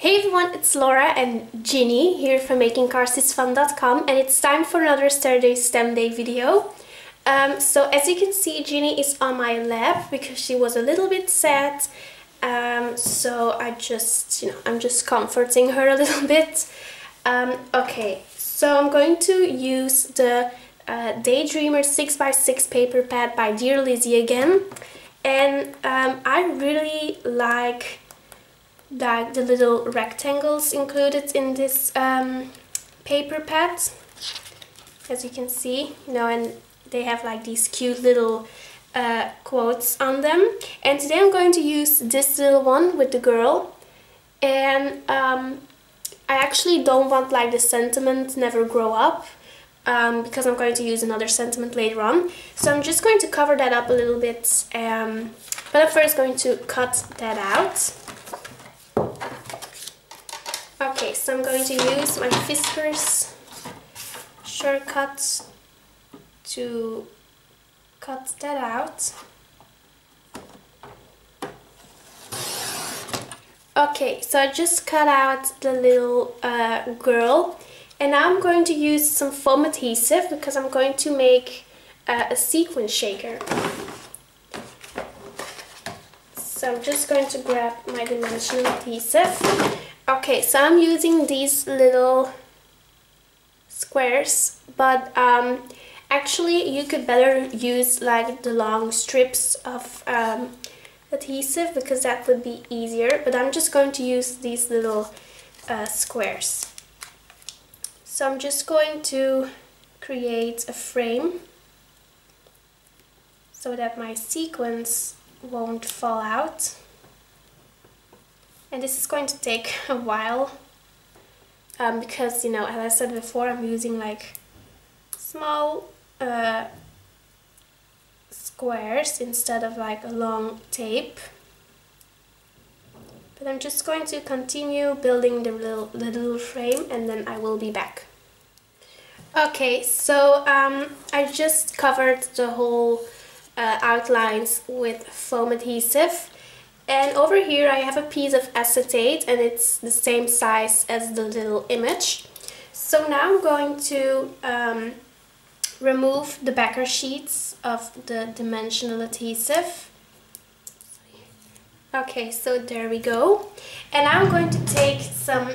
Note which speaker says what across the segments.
Speaker 1: Hey everyone, it's Laura and Ginny here from makingcarsisfun.com, and it's time for another Saturday STEM Day video. So as you can see, Ginny is on my lap because she was a little bit sad. So I'm just comforting her a little bit. Okay, so I'm going to use the Daydreamer 6x6 paper pad by Dear Lizzie again. And I really like the little rectangles included in this paper pad, as you can see, and they have like these cute little quotes on them. And today I'm going to use this little one with the girl, and I actually don't want like the sentiment "never grow up" because I'm going to use another sentiment later on. So I'm just going to cover that up a little bit, but I'm first going to cut that out. Okay, so I'm going to use my Fiskars shortcut to cut that out. Okay, so I just cut out the little girl, and now I'm going to use some foam adhesive because I'm going to make a sequin shaker. So I'm just going to grab my dimensional adhesive. Okay, so I'm using these little squares, but actually you could better use like the long strips of adhesive because that would be easier, but I'm just going to use these little squares. So I'm just going to create a frame so that my sequins won't fall out. And this is going to take a while because, as I said before, I'm using like small squares instead of like a long tape. But I'm just going to continue building the little frame, and then I will be back. Okay, so I just covered the whole outlines with foam adhesive. And over here I have a piece of acetate, and it's the same size as the little image. So now I'm going to remove the backer sheets of the dimensional adhesive. Okay, so there we go. And now I'm going to take some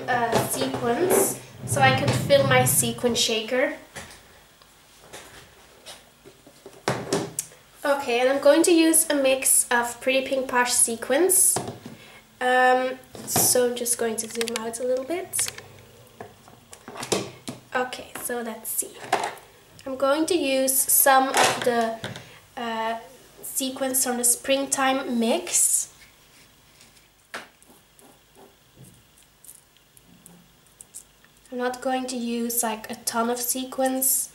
Speaker 1: sequins so I can fill my sequin shaker. Okay, and I'm going to use a mix of Pretty Pink Posh sequins. So I'm just going to zoom out a little bit. Okay, so let's see. I'm going to use some of the sequins from the Springtime mix. I'm not going to use like a ton of sequins.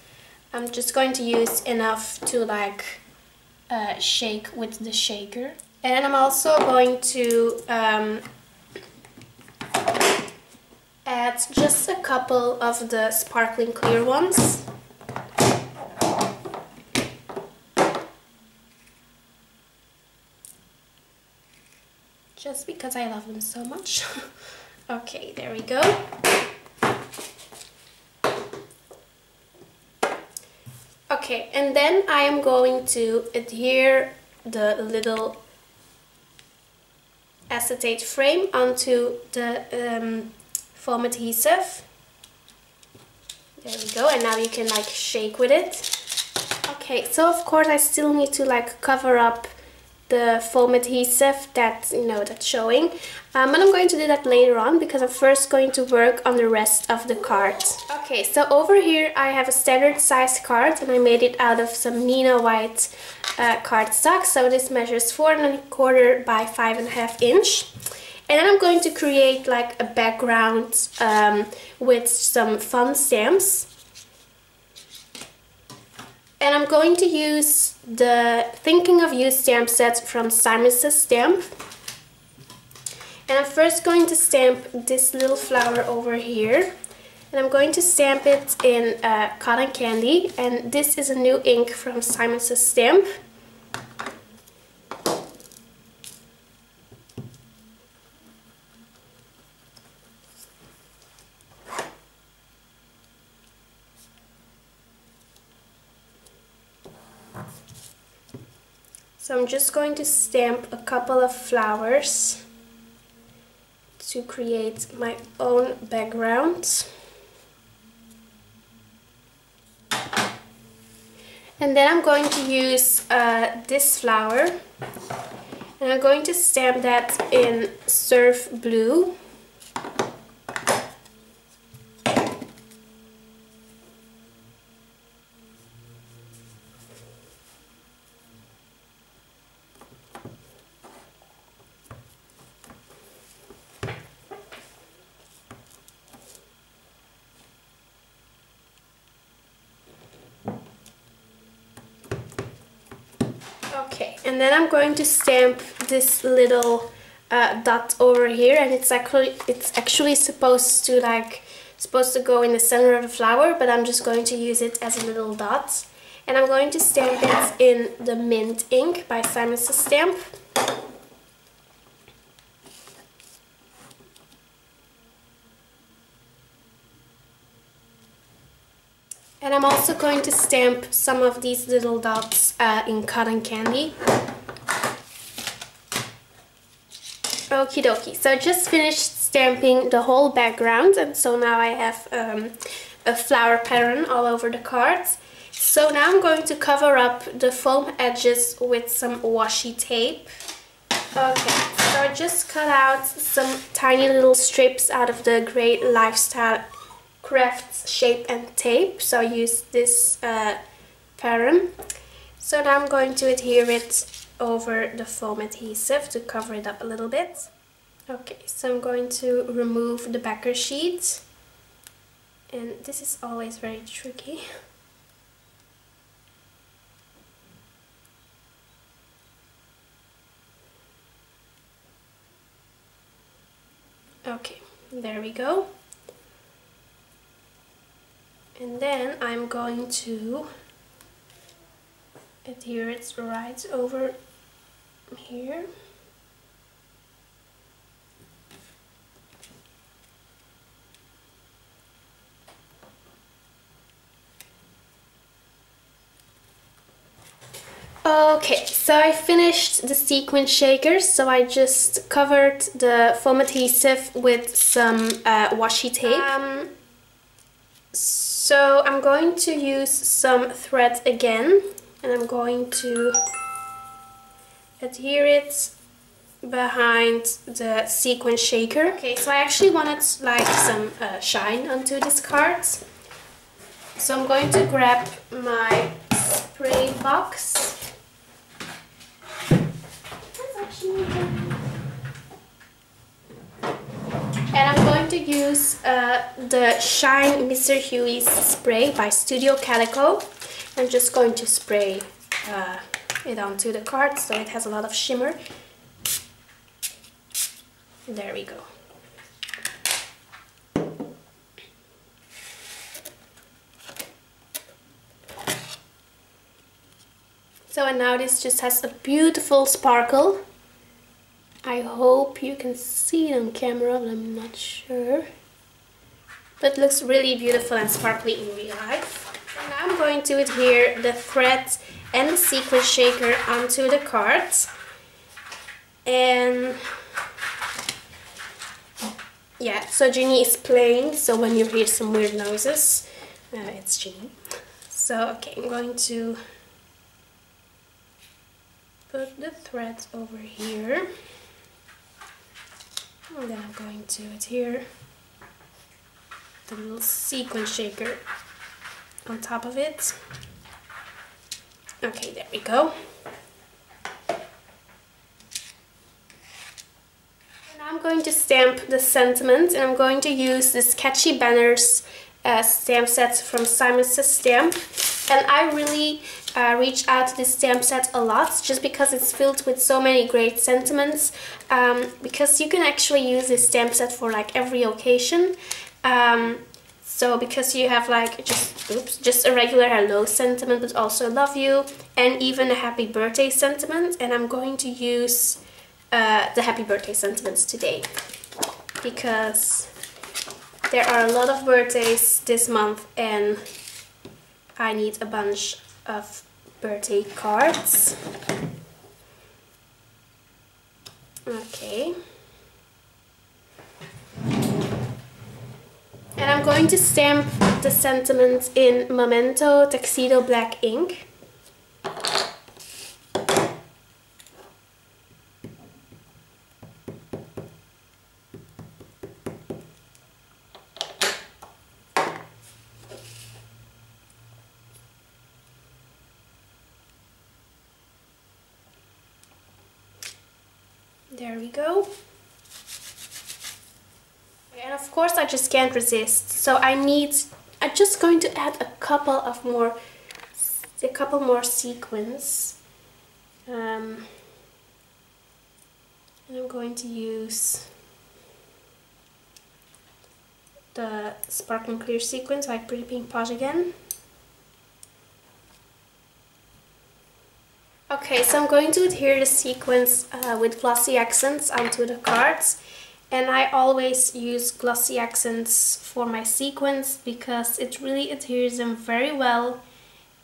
Speaker 1: I'm just going to use enough to like shake with the shaker. And I'm also going to add just a couple of the sparkling clear ones. Just because I love them so much. Okay, there we go. Okay, and then I am going to adhere the little acetate frame onto the foam adhesive. There we go, and now you can like shake with it. Okay, so of course I still need to like cover up the foam adhesive that's showing, but I'm going to do that later on because I'm first going to work on the rest of the card. Okay, so over here I have a standard size card, and I made it out of some Nina white cardstock. So this measures 4¼ by 5½ inch. And then I'm going to create like a background with some fun stamps. And I'm going to use the Thinking of You stamp set from Simon Says Stamp. And I'm first going to stamp this little flower over here. And I'm going to stamp it in cotton candy. And this is a new ink from Simon Says Stamp. So I'm just going to stamp a couple of flowers to create my own background. And then I'm going to use this flower, and I'm going to stamp that in Surf Blue. Okay, and then I'm going to stamp this little dot over here, and it's actually supposed to go in the center of the flower, but I'm just going to use it as a little dot. And I'm going to stamp it in the Mint ink by Simon Says Stamp. And I'm also going to stamp some of these little dots in cotton candy. Okie dokie, so I just finished stamping the whole background, and so now I have a flower pattern all over the cards. So now I'm going to cover up the foam edges with some washi tape. Okay, so I just cut out some tiny little strips out of the Great Lifestyle Crafts Shape and Tape, so I use this pattern. So now I'm going to adhere it over the foam adhesive to cover it up a little bit. Okay, so I'm going to remove the backer sheet, and this is always very tricky. Okay, there we go. And then I'm going to adhere it right over here. Okay, so I finished the sequin shakers, so I just covered the foam adhesive with some washi tape. So I'm going to use some thread again, and I'm going to adhere it behind the sequin shaker. Okay, so I actually wanted like some shine onto this card. So I'm going to grab my spray box. And I'm going to use the Shine Mr. Huey's spray by Studio Calico. I'm just going to spray it onto the card so it has a lot of shimmer. There we go. So and now this just has a beautiful sparkle. I hope you can see it on camera, but I'm not sure. But it looks really beautiful and sparkly in real life. And now I'm going to adhere the thread and the sequin shaker onto the card. And yeah, so Ginny is playing, so when you hear some weird noises, it's Ginny. So okay, I'm going to put the thread over here. And then I'm going to adhere the little sequin shaker on top of it. Okay, there we go. And now I'm going to stamp the sentiment, and I'm going to use this Catchy Banners stamp set from Simon Says Stamp. And I really reach out to this stamp set a lot, just because it's filled with so many great sentiments, because you can actually use this stamp set for like every occasion. So because you have like just a regular hello sentiment, but also love you, and even a happy birthday sentiment. And I'm going to use the happy birthday sentiments today, because there are a lot of birthdays this month and I need a bunch of birthday cards. Okay. And I'm going to stamp the sentiments in Memento Tuxedo Black ink. There we go. And of course I just can't resist. So I'm just going to add a couple more sequins. And I'm going to use the sparkling clear sequins like Pretty Pink Posh again. Okay, so I'm going to adhere the sequins with glossy accents onto the cards. And I always use glossy accents for my sequins because it really adheres them very well.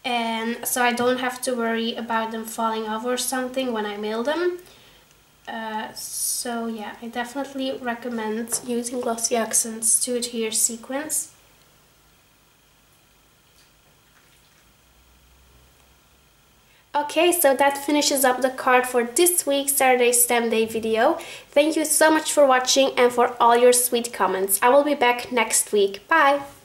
Speaker 1: And so I don't have to worry about them falling off or something when I mail them. So yeah, I definitely recommend using glossy accents to adhere sequins. Okay, so that finishes up the card for this week's Saturday Stamp Day video. Thank you so much for watching and for all your sweet comments. I will be back next week. Bye!